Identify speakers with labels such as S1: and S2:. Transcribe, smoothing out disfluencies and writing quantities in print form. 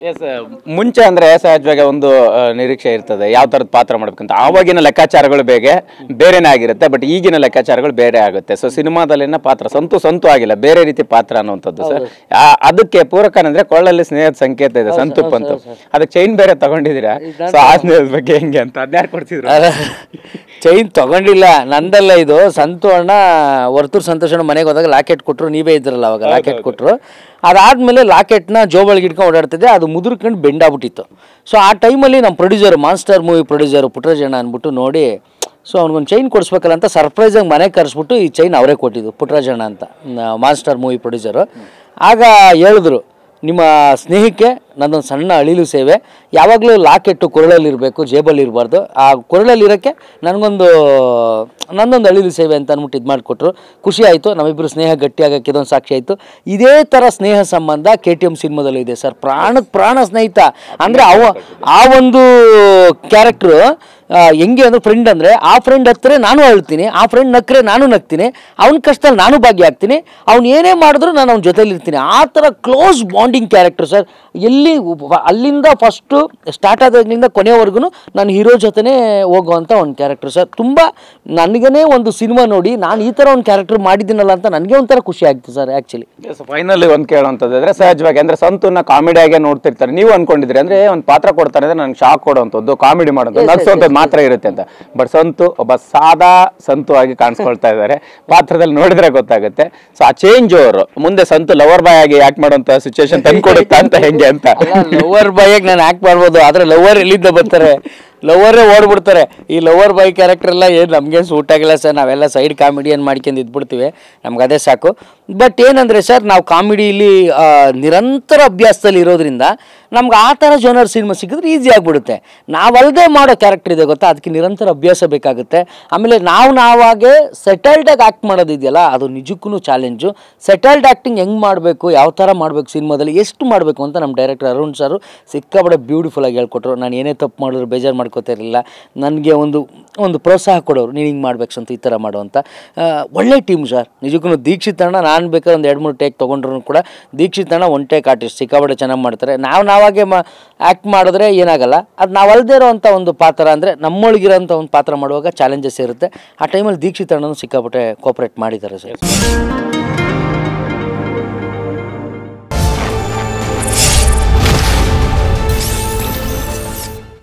S1: S ಮುಂಚೆ ಅಂದ್ರೆ ಸಹಜವಾಗಿ ಒಂದು ನಿರೀಕ್ಷೆ ಇರ್ತದೆ ಯಾವ ತರದ ಪಾತ್ರ ಮಾಡ್ಬೇಕಂತ. ಆವಾಗಿನ ಲೆಕ್ಕಾಚಾರಗಳು ಬೇರೆನೇ ಆಗಿರುತ್ತೆ, ಬಟ್ ಈಗಿನ ಲೆಕ್ಕಾಚಾರಗಳು ಬೇರೆ ಆಗುತ್ತೆ. ಸೊ ಸಿನಿಮಾದಲ್ಲಿನ ಪಾತ್ರ ಸಂತು ಆಗಿಲ್ಲ, ಬೇರೆ ರೀತಿ ಪಾತ್ರ ಅನ್ನುವಂಥದ್ದು ಸರ್. ಅದಕ್ಕೆ ಪೂರಕ ಅಂದ್ರೆ ಕೊಳ್ಳಲ್ಲಿ ಸ್ನೇಹದ ಸಂಕೇತ ಇದೆ, ಸಂತು ಪಂತು. ಅದಕ್ಕೆ ಚೈನ್ ಬೇರೆ ತಗೊಂಡಿದ್ದೀರಾ, ಸೊ ಆ ಸ್ನೇಹದ ಬಗ್ಗೆ ಹೆಂಗೆ ಅಂತ ಅದ್ಯಾರು ಕೊಡ್ತಿದ್ರು?
S2: ಚೈನ್ ತಗೊಂಡಿಲ್ಲ, ನಂದಲ್ಲ ಇದು. ಸಂತು ಅಣ್ಣ ವರ್ತೂರ್ ಸಂತೋಷ್ ಅಣ್ಣ ಮನೆಗೆ ಹೋದಾಗ ಲಾಕೆಟ್ ಕೊಟ್ಟರು, ನೀವೇ ಇದ್ರಲ್ಲ ಅವಾಗ. ಲಾಕೆಟ್ ಕೊಟ್ಟರು, ಅದಾದಮೇಲೆ ಲಾಕೆಟ್ನ ಜೋಬಳಿಗೆ ಇಟ್ಕೊಂಡು ಓಡಾಡ್ತಿದ್ದೆ, ಅದು ಮುದುರ್ಕೊಂಡು ಬೆಂಡಾಗ್ಬಿಟ್ಟಿತ್ತು. ಸೊ ಆ ಟೈಮಲ್ಲಿ ನಮ್ಮ producer, monster movie producer Puttaraj ಅಣ್ಣ ಅಂದ್ಬಿಟ್ಟು ನೋಡಿ, ಸೊ ಅವ್ನಿಗೊಂದು ಚೈನ್ ಕೊಡಿಸ್ಬೇಕಲ್ಲ ಅಂತ ಸರ್ಪ್ರೈಸಾಗಿ ಮನೆಗೆ ಕರೆಸ್ಬಿಟ್ಟು ಈ ಚೈನ್ ಅವರೇ ಕೊಟ್ಟಿದ್ದು, ಪುಟ್ಟರಾಜ್ ಅಣ್ಣ ಅಂತ, ಮಾನ್ಸ್ಟರ್ ಮೂವಿ ಪ್ರೊಡ್ಯೂಸರು. ಆಗ ಹೇಳಿದ್ರು, ನಿಮ್ಮ ಸ್ನೇಹಕ್ಕೆ ನನ್ನೊಂದು ಸಣ್ಣ ಅಳಿಲು ಸೇವೆ, ಯಾವಾಗಲೂ ಲಾಕೆಟ್ಟು ಕೊರಳಲ್ಲಿರಬೇಕು, ಜೇಬಲ್ಲಿ ಇರಬಾರ್ದು. ಆ ಕೊರಳಲ್ಲಿರೋಕ್ಕೆ ನನ್ನೊಂದು ಅಳಿಲು ಸೇವೆ ಅಂತ ಅಂದ್ಬಿಟ್ಟು ಇದು ಮಾಡಿಕೊಟ್ರು. ಖುಷಿ ಆಯಿತು, ನಮ್ಮಿಬ್ಬರು ಸ್ನೇಹ ಗಟ್ಟಿಯಾಗಕ್ಕೆ ಇದೊಂದು ಸಾಕ್ಷಿ ಆಯಿತು. ಇದೇ ಥರ ಸ್ನೇಹ ಸಂಬಂಧ KTM ಸಿನಿಮಾದಲ್ಲೂ ಇದೆ ಸರ್. ಪ್ರಾಣ ಸ್ನೇಹಿತ ಅಂದರೆ ಆ ಒಂದು ಕ್ಯಾರೆಕ್ಟ್ರು ಹೆಂಗೆ ಅಂದ್ರೆ, ಫ್ರೆಂಡ್ ಅಂದರೆ ಆ ಫ್ರೆಂಡ್ ಹತ್ತಿರ ನಾನು ಅಳ್ತೀನಿ, ಆ ಫ್ರೆಂಡ್ ನಕ್ಕರೆ ನಾನು ನಗ್ತೀನಿ, ಅವ್ನ ಕಷ್ಟದಲ್ಲಿ ನಾನು ಭಾಗಿಯಾಗ್ತೀನಿ, ಅವ್ನು ಏನೇ ಮಾಡಿದ್ರು ನಾನು ಅವ್ನ ಜೊತೆಲಿರ್ತೀನಿ. ಆ ಥರ ಕ್ಲೋಸ್ ಬಾಂಡಿಂಗ್ ಕ್ಯಾರೆಕ್ಟರ್ ಸರ್. ಅಲ್ಲಿಂದ ಫಸ್ಟು ಸ್ಟಾರ್ಟ್ ಆದಾಗಿನಿಂದ ಕೊನೆಯವರೆಗೂ ನಾನು ಹೀರೋ ಜೊತೆನೇ ಹೋಗುವಂಥ ಒಂದು ಕ್ಯಾರೆಕ್ಟರ್ ಸರ್. ತುಂಬ ನನಗೇ ಒಂದು ಸಿನಿಮಾ ನೋಡಿ ನಾನು ಈ ಥರ ಒಂದು ಕ್ಯಾರೆಕ್ಟರ್ ಮಾಡಿದ್ದೀನಲ್ಲ ಅಂತ ನನಗೆ ಒಂಥರ ಖುಷಿ ಆಗ್ತದೆ ಸರ್ ಆ್ಯಕ್ಚುಲಿ.
S1: ಫೈನಲಿ ಒಂದು ಕೇಳೋಂಥದ್ದು ಸಹಜವಾಗಿ ಅಂದರೆ ಸಂತೂನ ಕಾಮಿಡಿಯಾಗೆ ನೋಡ್ತಿರ್ತಾರೆ, ನೀವು ಅನ್ಕೊಂಡಿದ್ರಿ ಅಂದರೆ ಒಂದು ಪಾತ್ರ ಕೊಡ್ತಾರೆ ಅಂದರೆ ನನಗೆ ಶಾಕ್ ಕೊಡುವಂಥದ್ದು, ಕಾಮಿಡಿ ಮಾಡೋದು, ನಗ್ಸುವಂಥದ್ದು ಮಾತ್ರ ಇರುತ್ತೆ ಅಂತ. ಬಟ್ ಸಂತು ಒಬ್ಬ ಸಾದಾ ಸಂತು ಆಗಿ ಕಾಣಿಸ್ಕೊಳ್ತಾ ಇದ್ದಾರೆ, ಪಾತ್ರದಲ್ಲಿ ನೋಡಿದ್ರೆ ಗೊತ್ತಾಗುತ್ತೆ. ಸೊ ಆ ಚೇಂಜ್ ಅವರು ಮುಂದೆ ಸಂತು ಲವರ್ ಬಾಯ್ ಆಗಿ ಆಕ್ಟ್ ಮಾಡುವಂತ ಸಿಚುವೇಶನ್ ತಂದ್ಕೊಡುತ್ತಾ ಅಂತ ಹೆಂಗೆ ಅಂತ.
S2: ಲವರ್ ಬಾಯಾಗಿ ನಾನು ಆಕ್ಟ್ ಮಾಡ್ಬೋದು, ಆದರೆ ಲವರ್ ಎಲ್ಲಿಂದ ಬರ್ತಾರೆ? ಲವರೇ ಓಡ್ಬಿಡ್ತಾರೆ. ಈ ಲವರ್ ಬಾಯ್ ಕ್ಯಾರೆಕ್ಟರ್ ಎಲ್ಲ ಏನು ನಮಗೇನು ಸೂಟ್ ಆಗಿಲ್ಲ ಸರ್. ನಾವೆಲ್ಲ ಸೈಡ್ ಕಾಮಿಡಿಯನ್ ಮಾಡ್ಕೊಂಡು ಇದ್ಬಿಡ್ತೀವಿ, ನಮ್ಗೆ ಅದೇ ಸಾಕು. ಬಟ್ ಏನಂದರೆ ಸರ್, ನಾವು ಕಾಮಿಡಿಲಿ ನಿರಂತರ ಅಭ್ಯಾಸದಲ್ಲಿ ಇರೋದ್ರಿಂದ ನಮ್ಗೆ ಆ ಥರ ಜೋನರ್ ಸಿನಿಮಾ ಸಿಕ್ಕಿದ್ರೆ ಈಸಿ ಆಗಿಬಿಡುತ್ತೆ. ನಾವಲ್ಲದೆ ಮಾಡೋ ಕ್ಯಾರೆಕ್ಟರ್ ಇದೆ ಗೊತ್ತಾ, ಅದಕ್ಕೆ ನಿರಂತರ ಅಭ್ಯಾಸ ಬೇಕಾಗುತ್ತೆ. ಆಮೇಲೆ ನಾವಾಗೆ ಸೆಟಲ್ಡಾಗಿ ಆ್ಯಕ್ಟ್ ಮಾಡೋದಿದೆಯಲ್ಲ, ಅದು ನಿಜಕ್ಕೂ ಚಾಲೆಂಜು. ಸೆಟಲ್ಡ್ ಆ್ಯಕ್ಟಿಂಗ್ ಹೆಂಗೆ ಮಾಡಬೇಕು, ಯಾವ ಥರ ಮಾಡಬೇಕು, ಸಿನಿಮಾದಲ್ಲಿ ಎಷ್ಟು ಮಾಡಬೇಕು ಅಂತ ನಮ್ಮ ಡೈರೆಕ್ಟರ್ ಅರುಣ್ ಸರು ಸಿಕ್ಕಾಬಡೆ ಬ್ಯೂಟಿಫುಲ್ಲಾಗಿ ಹೇಳ್ಕೊಟ್ರು. ನಾನು ಏನೇ ತಪ್ಪು ಮಾಡಿದ್ರು ಬೇಜಾರು ಮಾಡ್ಕೋತಿರಲಿಲ್ಲ, ನನಗೆ ಒಂದು ಪ್ರೋತ್ಸಾಹ ಕೊಡೋರು, ನೀನು ಹಿಂಗೆ ಮಾಡ್ಬೇಕು ಸಂತ, ಈ ಥರ ಮಾಡೋ ಅಂತ. ಒಳ್ಳೆ ಟೀಮ್ ಸರ್ ನಿಜಕ್ಕೂ. ದೀಕ್ಷಿತ್ ಅಣ್ಣ, ನಾನು ಬೇಕಾದ್ರೆ ಒಂದು 2-3 ಟೇಕ್ ತೊಗೊಂಡ್ರು ಕೂಡ ದೀಕ್ಷಿತ್ ಅಣ್ಣ ಒನ್ ಟೇಕ್ ಆರ್ಟಿಸ್ಟ್, ಸಿಕ್ಕಾಬಡೆ ಚೆನ್ನಾಗಿ ಮಾಡ್ತಾರೆ. ನಾವಾಗೆ ಆ್ಯಕ್ಟ್ ಮಾಡಿದ್ರೆ ಏನಾಗಲ್ಲ. ಅದು ನಾವಲ್ಲದೆ ಇರೋವಂಥ ಒಂದು ಪಾತ್ರ ಅಂದರೆ, ನಮ್ಮೊಳಗಿರೋಂಥ ಒಂದು ಪಾತ್ರ ಮಾಡುವಾಗ ಚಾಲೆಂಜಸ್ ಇರುತ್ತೆ. ಆ ಟೈಮಲ್ಲಿ ದೀಕ್ಷಿತ್ ಅಣ್ಣನೂ ಸಿಕ್ಕಾಬಟ್ಟೆ ಕೋಆಪ್ರೇಟ್ ಮಾಡಿದ್ದಾರೆ ಸರ್.